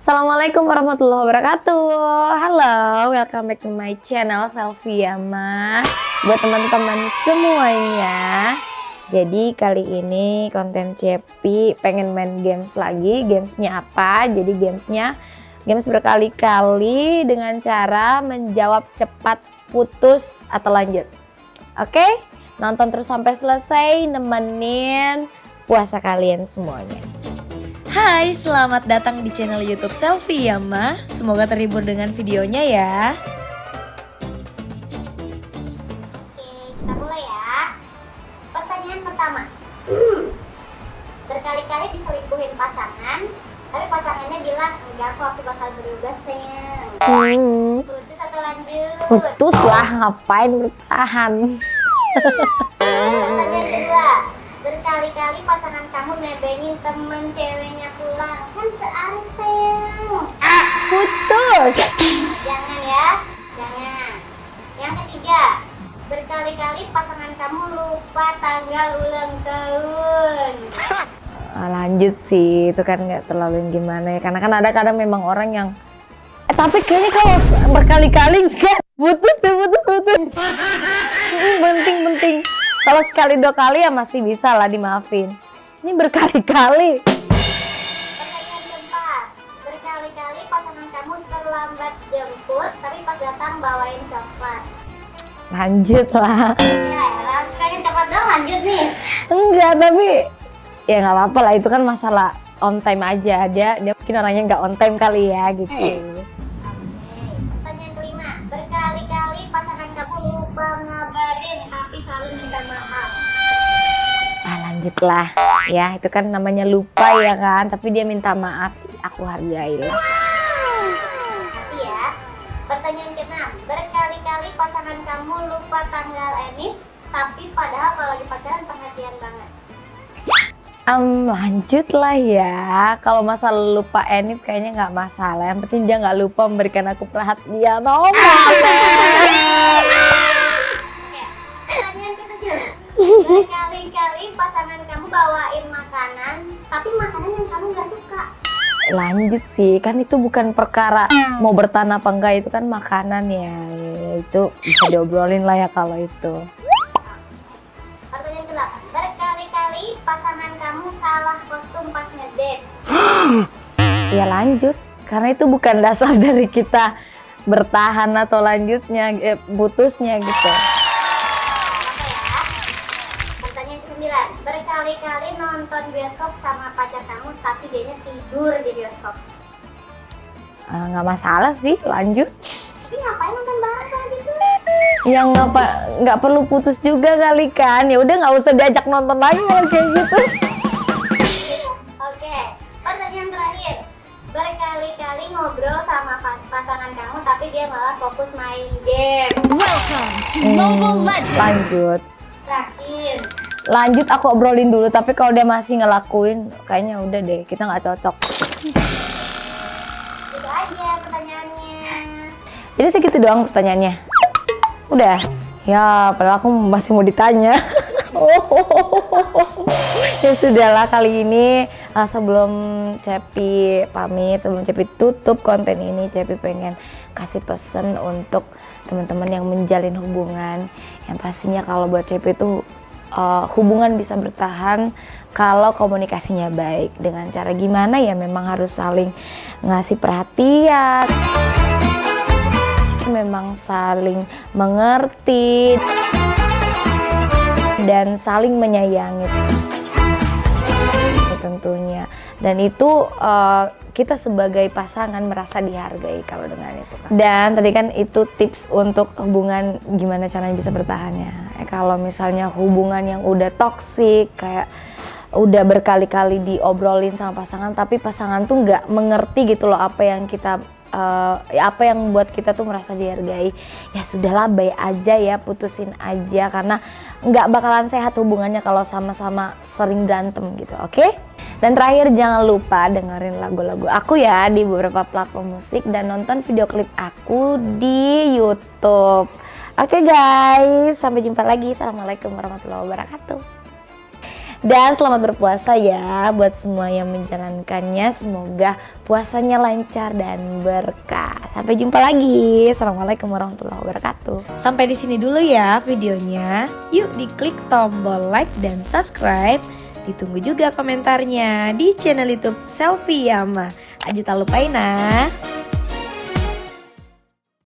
Assalamualaikum warahmatullahi wabarakatuh. Halo, welcome back to my channel Selfie ya Ma. Buat teman-teman semuanya. Jadi kali ini konten Cepi pengen main games lagi. Gamesnya apa? Jadi games berkali-kali dengan cara menjawab cepat, putus atau lanjut. Oke? Nonton terus sampai selesai, nemenin puasa kalian semuanya. Hai, selamat datang di channel YouTube Selfie ya Ma. Semoga terhibur dengan videonya ya. Oke, kita mulai ya. Pertanyaan pertama. Berkali-kali diselingkuhin pasangan, tapi pasangannya bilang, enggak kok, aku bakal berubah sayang. Putus atau lanjut? Putus lah, ngapain bertahan. Pertanyaan kedua. Berkali-kali pasangan kamu nebengin temen ceweknya pulang, kan searif sayang. Putus. Jangan ya, jangan. Yang ketiga, berkali-kali pasangan kamu lupa tanggal ulang tahun. Lanjut sih, itu kan nggak terlalu gimana ya. Karena kan ada kadang memang orang yang tapi kayaknya kalau berkali-kali kan putus. Penting. Kalau sekali dua kali ya masih bisa lah dimaafin. Ini berkali-kali. Pertanyaan keempat, berkali-kali pasangan kamu terlambat jemput, tapi pas datang bawain coklat. Lanjut lah. Ya, langsung cepat dong, lanjut nih. Enggak, tapi ya nggak apa-apa lah, itu kan masalah on time aja. Dia mungkin orangnya nggak on time kali ya gitu. Oke, pertanyaan kelima, berkali-kali pasangan kamu lupa ngabarin, tapi selalu minta maaf. Lanjutlah ya, itu kan namanya lupa ya kan, tapi dia minta maaf, aku hargai lah. Tapi ya, pertanyaan keenam, berkali-kali pasangan kamu lupa tanggal enif, tapi padahal kalau lagi pacaran perhatian banget. Lanjut lah ya. Kalau masalah lupa enif kayaknya nggak masalah. Yang penting dia nggak lupa memberikan aku perhatian. Oh Pertanyaan ketujuh, berkali-kali pasangan kamu bawain makanan, tapi makanan yang kamu nggak suka. Lanjut sih, kan itu bukan perkara mau bertahan apa enggak, itu kan makanan ya. Itu bisa diobrolin lah ya kalau itu. Pertanyaan ke-8, berkali-kali pasangan kamu salah kostum pas ngedate. Ya lanjut, karena itu bukan dasar dari kita bertahan atau lanjutnya, putusnya gitu. Apa ya? Pertanyaan ke-9, berkali-kali nonton bioskop sama pacar kamu, tapi dianya tidur di bioskop. Nggak masalah sih, lanjut. Tapi ngapain nonton bareng kalau gitu? Yang nggak perlu putus juga kali kan. Ya udah nggak usah diajak nonton lagi kalau kayak gitu. Oke, pertanyaan terakhir. Berkali-kali ngobrol sama pasangan kamu, tapi dia malah fokus main game. Welcome to Mobile Legends. Lanjut. Terakhir. Lanjut, aku obrolin dulu. Tapi kalau dia masih ngelakuin, kayaknya udah deh, kita nggak cocok. Itu aja pertanyaannya. Jadi segitu doang pertanyaannya. Udah. Ya, padahal aku masih mau ditanya. Ya sudahlah, kali ini sebelum Cepi pamit, sebelum Cepi tutup konten ini, Cepi pengen kasih pesan untuk teman-teman yang menjalin hubungan. Yang pastinya kalau buat Cepi itu hubungan bisa bertahan kalau komunikasinya baik. Dengan cara gimana ya, memang harus saling ngasih perhatian, memang saling mengerti dan saling menyayangi tentunya. Dan itu kita sebagai pasangan merasa dihargai kalau dengan itu kan. Dan tadi kan itu tips untuk hubungan gimana caranya bisa bertahannya. Kalau misalnya hubungan yang udah toksik, kayak udah berkali-kali diobrolin sama pasangan, tapi pasangan tuh nggak mengerti gitu loh apa yang kita apa yang buat kita tuh merasa dihargai, ya sudahlah, baik aja ya, putusin aja, karena nggak bakalan sehat hubungannya kalau sama-sama sering berantem gitu. Oke? Dan terakhir, jangan lupa dengerin lagu-lagu aku ya di beberapa platform musik dan nonton video klip aku di YouTube. Oke guys, sampai jumpa lagi. Assalamualaikum warahmatullahi wabarakatuh. Dan selamat berpuasa ya buat semua yang menjalankannya. Semoga puasanya lancar dan berkah. Sampai jumpa lagi. Assalamualaikum warahmatullahi wabarakatuh. Sampai di sini dulu ya videonya. Yuk diklik tombol like dan subscribe. Ditunggu juga komentarnya di channel YouTube Selfie Yama. Aja tak lupain nah.